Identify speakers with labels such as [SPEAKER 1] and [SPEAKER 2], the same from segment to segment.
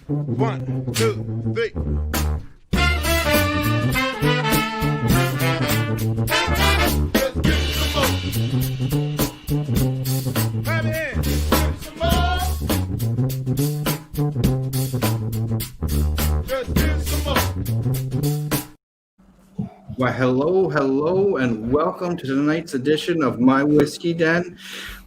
[SPEAKER 1] 1, 2, 3. Let's get some more. Have it in. Get some more. Let's get some more.
[SPEAKER 2] Well, hello, and welcome to tonight's edition of My Whiskey Den,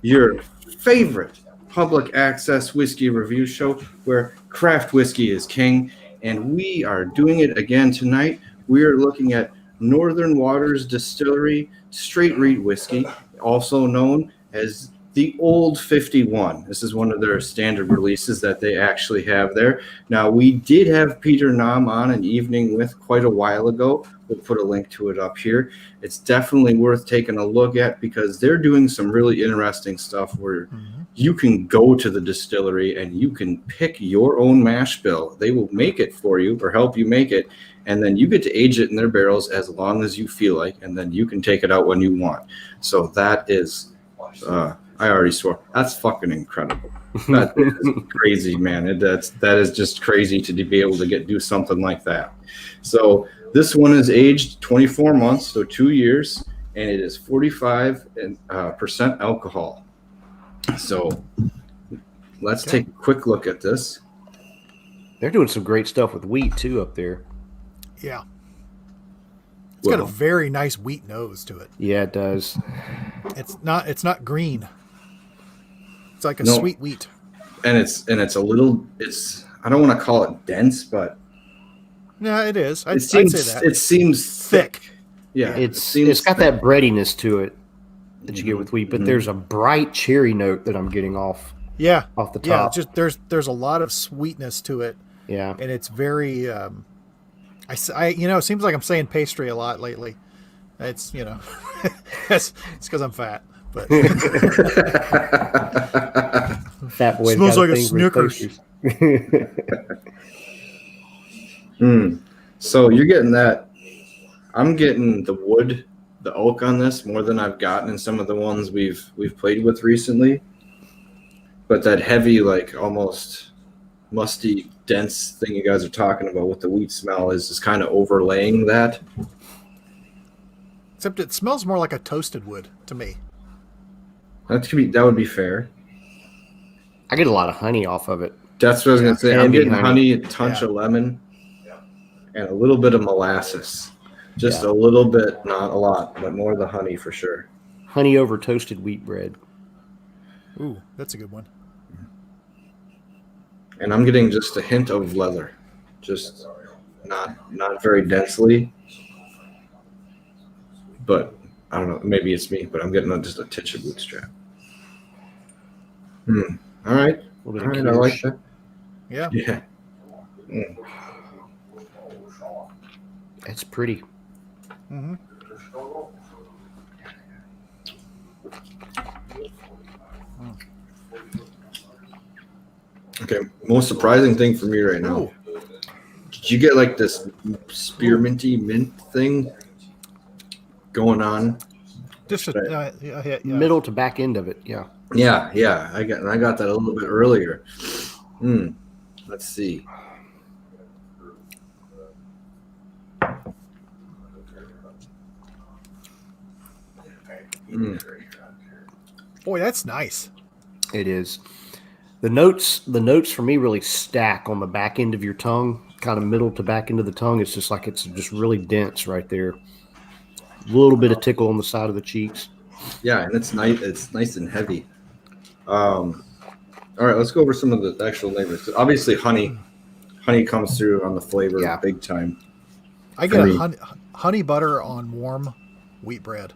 [SPEAKER 2] your favorite public access whiskey review show where craft whiskey is king, and we are doing it again tonight. We are looking at Northern Waters Distillery Straight Reed Whiskey, also known as the Old 51. This is one of their standard releases that they actually have there. Now, we did have Peter Nomm on an evening with quite a while ago. We'll put a link to it up here. It's definitely worth taking a look at because they're doing some really interesting stuff where you can go to the distillery and you can pick your own mash bill. They will make it for you or help you make it, and then you get to age it in their barrels as long as you feel like, and then you can take it out when you want. So that is, I already swore, that's fucking incredible. That is crazy, man. That is just crazy to be able to do something like that. So this one is aged 24 months, so 2 years, and it is 45% alcohol. So let's take a quick look at this.
[SPEAKER 3] They're doing some great stuff with wheat too up there.
[SPEAKER 4] Yeah. It's got a very nice wheat nose to it.
[SPEAKER 3] Yeah, it does.
[SPEAKER 4] It's not green. It's like a sweet wheat.
[SPEAKER 2] And it's a little, I don't want to call it dense, but
[SPEAKER 4] yeah, it is. I'd
[SPEAKER 2] say
[SPEAKER 4] that.
[SPEAKER 2] It seems thick. Yeah.
[SPEAKER 3] It's got that breadiness to it that you get with wheat, but there's a bright cherry note that I'm getting off the top.
[SPEAKER 4] Yeah, just there's a lot of sweetness to it.
[SPEAKER 3] Yeah.
[SPEAKER 4] And it's very it seems like I'm saying pastry a lot lately. It's, it's because I'm fat, but
[SPEAKER 3] fat boy
[SPEAKER 4] smells like a Snickers.
[SPEAKER 2] So you're getting that. I'm getting the wood, the oak on this more than I've gotten in some of the ones we've played with recently. But that heavy, like almost musty, dense thing you guys are talking about with the wheat smell is kind of overlaying that.
[SPEAKER 4] Except it smells more like a toasted wood to me.
[SPEAKER 2] That would be fair.
[SPEAKER 3] I get a lot of honey off of it.
[SPEAKER 2] That's what I was going to say. I'm getting honey, a touch
[SPEAKER 4] of
[SPEAKER 2] lemon, and a little bit of molasses. Just a little bit, not a lot, but more the honey for sure.
[SPEAKER 3] Honey over toasted wheat bread.
[SPEAKER 4] Ooh, that's a good one.
[SPEAKER 2] And I'm getting just a hint of leather, just not very densely. But I don't know, maybe it's me, but I'm getting just a titch of bootstrap. All right. I like that.
[SPEAKER 4] Yeah.
[SPEAKER 2] Yeah.
[SPEAKER 3] It's pretty.
[SPEAKER 4] Mm-hmm.
[SPEAKER 2] Okay. Most surprising thing for me right now. Did you get like this spearminty mint thing going on?
[SPEAKER 4] Just
[SPEAKER 3] Middle to back end of it. Yeah.
[SPEAKER 2] Yeah. I got that a little bit earlier. Let's see.
[SPEAKER 4] Boy, that's nice.
[SPEAKER 3] It is. The notes for me really stack on the back end of your tongue, kind of middle to back end of the tongue. It's just like it's just really dense right there. A little bit of tickle on the side of the cheeks.
[SPEAKER 2] Yeah, and it's nice. It's nice and heavy. All right, let's go over some of the actual flavors. Obviously, honey comes through on the flavor big time.
[SPEAKER 4] I get a honey butter on warm wheat bread.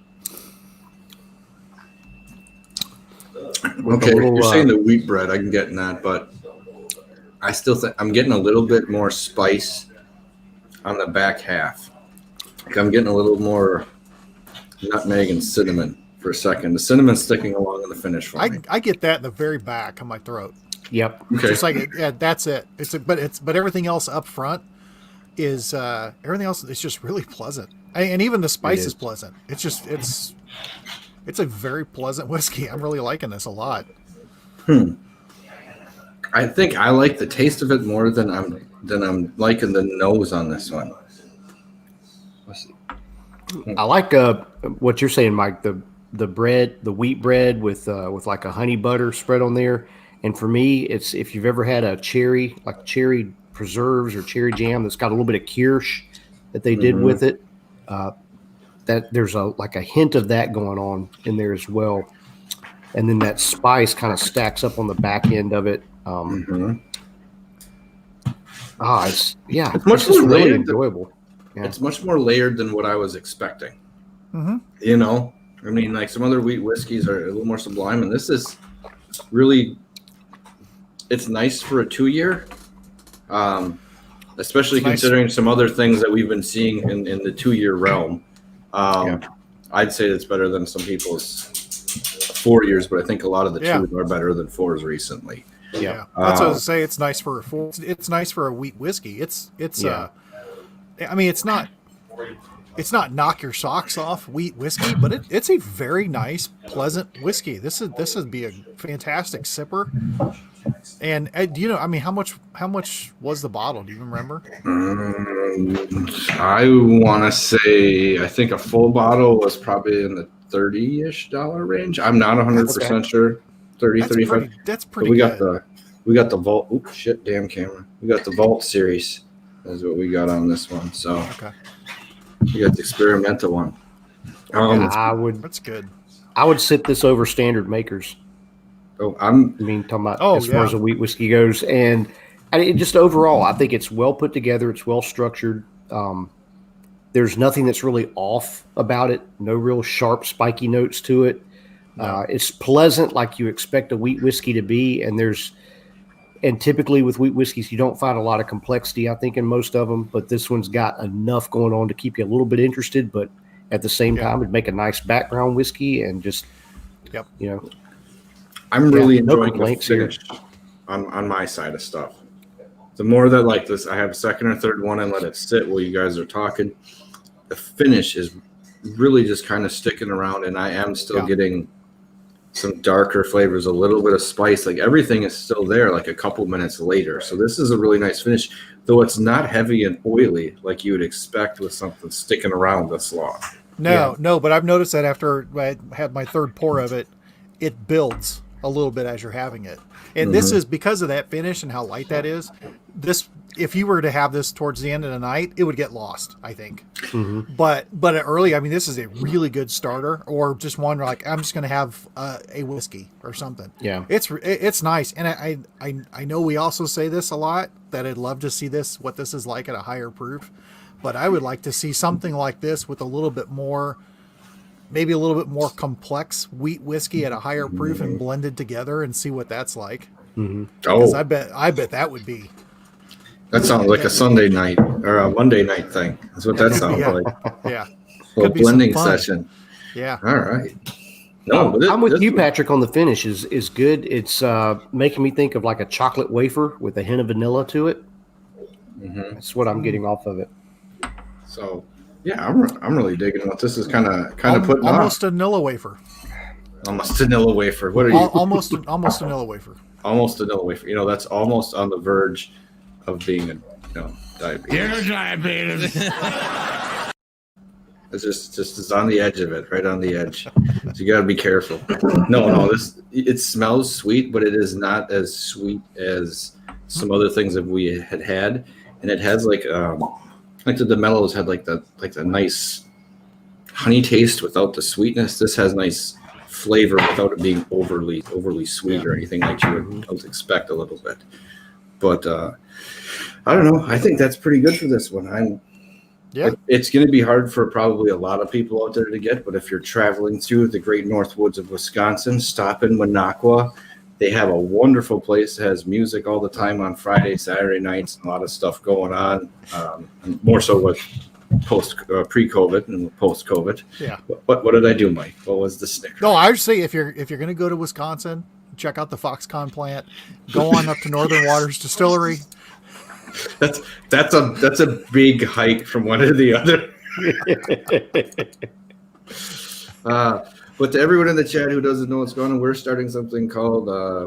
[SPEAKER 2] Okay, you're saying the wheat bread. I can get in that, but I still think I'm getting a little bit more spice on the back half. Like I'm getting a little more nutmeg and cinnamon for a second. The cinnamon's sticking along in the finish for me.
[SPEAKER 4] I get that in the very back of my throat.
[SPEAKER 3] Yep.
[SPEAKER 2] Okay.
[SPEAKER 4] Just like that's it. But everything else up front is everything else is just really pleasant, and even the spice is pleasant. It's a very pleasant whiskey. I'm really liking this a lot.
[SPEAKER 2] I think I like the taste of it more than I'm liking the nose on this one.
[SPEAKER 3] I like what you're saying, Mike. The bread, the wheat bread with like a honey butter spread on there. And for me, it's if you've ever had a cherry, like cherry preserves or cherry jam that's got a little bit of kirsch that they did with it. That there's like a hint of that going on in there as well. And then that spice kind of stacks up on the back end of it. It's
[SPEAKER 2] much more
[SPEAKER 3] really
[SPEAKER 2] layered
[SPEAKER 3] enjoyable.
[SPEAKER 2] It's much more layered than what I was expecting.
[SPEAKER 4] Mm-hmm.
[SPEAKER 2] I mean, like some other wheat whiskeys are a little more sublime, and this is really, it's nice for a 2-year, especially considering some other things that we've been seeing in the 2-year realm. I'd say it's better than some people's 4 years, but I think a lot of the 2s are better than 4s recently.
[SPEAKER 4] Yeah, that's what I was say. It's nice for it's nice for a wheat whiskey. I mean, it's not knock your socks off wheat whiskey, but it's a very nice, pleasant whiskey. This would be a fantastic sipper. And do you know? I mean, how much was the bottle? Do you remember?
[SPEAKER 2] I want to say I think a full bottle was probably in the $30-ish range. I'm not 100% sure. 30, 35.
[SPEAKER 4] That's pretty.
[SPEAKER 2] We got the Vault. Oops, shit, damn camera. We got the Vault series. That's what we got on this one. So we got the experimental one.
[SPEAKER 4] That's good.
[SPEAKER 3] I would sit this over standard makers.
[SPEAKER 2] Talking
[SPEAKER 3] about as far as a wheat whiskey goes, and it just overall, I think it's well put together. It's well structured. There's nothing that's really off about it. No real sharp, spiky notes to it. It's pleasant, like you expect a wheat whiskey to be. And typically with wheat whiskeys, you don't find a lot of complexity, I think, in most of them. But this one's got enough going on to keep you a little bit interested. But at the same time, it'd make a nice background whiskey and just,
[SPEAKER 2] I'm really enjoying the finish on my side of stuff. The more that like this, I have a second or third one and let it sit while you guys are talking. The finish is really just kind of sticking around, and I am still getting some darker flavors, a little bit of spice. Like everything is still there, like a couple minutes later. So this is a really nice finish, though it's not heavy and oily like you would expect with something sticking around this long.
[SPEAKER 4] No, but I've noticed that after I had my third pour of it, it builds a little bit as you're having it. And this is because of that finish and how light that is. This, if you were to have this towards the end of the night, it would get lost, I think. But early, I mean, this is a really good starter, or just one like I'm just going to have a whiskey or something. Yeah, it's nice, and I know we also say this a lot that I'd love to see what this is like at a higher proof, but I would like to see something like this with a little bit more. Maybe a little bit more complex wheat whiskey at a higher proof and blended together and see what that's like. Because I bet that would be.
[SPEAKER 2] That sounds like a Sunday night or a Monday night thing. That's what that sounds like.
[SPEAKER 4] Yeah.
[SPEAKER 2] A little blending session.
[SPEAKER 4] Yeah.
[SPEAKER 2] All right.
[SPEAKER 3] I'm with you, Patrick, on the finish is good. It's making me think of like a chocolate wafer with a hint of vanilla to it. That's what I'm getting off of it.
[SPEAKER 2] So. Yeah, I'm really digging what this is kind of putting
[SPEAKER 4] almost
[SPEAKER 2] on.
[SPEAKER 4] A vanilla wafer.
[SPEAKER 2] Almost a vanilla wafer. What are you?
[SPEAKER 4] Almost a vanilla wafer.
[SPEAKER 2] Almost a vanilla wafer. That's almost on the verge of being diabetes.
[SPEAKER 1] You're diabetes.
[SPEAKER 2] It's just is on the edge of it, right on the edge. So you got to be careful. No, it smells sweet, but it is not as sweet as some other things that we had, and it has like the mellows had like the nice honey taste without the sweetness. This has nice flavor without it being overly sweet or anything like you would expect a little bit. But I don't know. I think that's pretty good for this one. It's going to be hard for probably a lot of people out there to get, but if you're traveling through the great north woods of Wisconsin, stop in Minocqua. They have a wonderful place that has music all the time on Friday, Saturday nights, a lot of stuff going on, and more so with pre-COVID and post-COVID.
[SPEAKER 4] Yeah.
[SPEAKER 2] What did I do, Mike? What was the snicker?
[SPEAKER 4] No, I would say if you're going to go to Wisconsin, check out the Foxconn plant. Go on up to Northern Waters Distillery.
[SPEAKER 2] That's a big hike from one to the other. But to everyone in the chat who doesn't know what's going on, we're starting something called,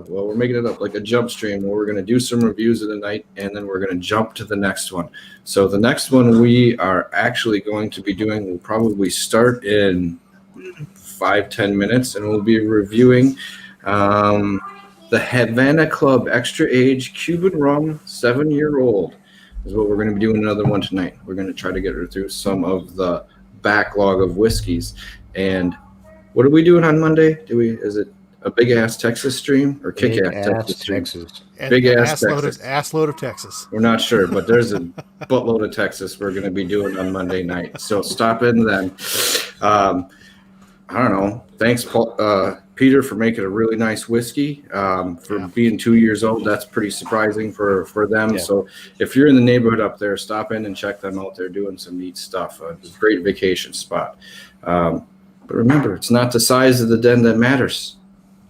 [SPEAKER 2] we're making it up like a jump stream where we're going to do some reviews of the night and then we're going to jump to the next one. So the next one we are actually going to be doing will probably start in 5-10 minutes, and we'll be reviewing the Havana Club Extra Age Cuban Rum 7-year-old is what we're going to be doing another one tonight. We're going to try to get through some of the backlog of whiskeys. And what are we doing on Monday? Is it a big ass Texas stream or kick ass Texas stream? Big ass Texas.
[SPEAKER 4] Ass load of Texas.
[SPEAKER 2] We're not sure, but there's a buttload of Texas we're going to be doing on Monday night. So stop in then. I don't know. Thanks, Peter, for making a really nice whiskey. Being 2 years old, that's pretty surprising for them. Yeah. So if you're in the neighborhood up there, stop in and check them out. They're doing some neat stuff. It's a great vacation spot. But remember, it's not the size of the den that matters.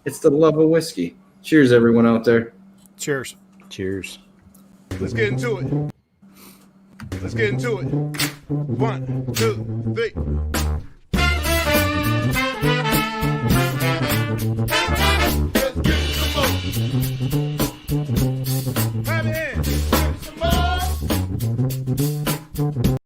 [SPEAKER 2] It's the love of whiskey. Cheers, everyone out there.
[SPEAKER 4] Cheers.
[SPEAKER 3] Cheers.
[SPEAKER 1] Let's get into it. 1, 2, 3.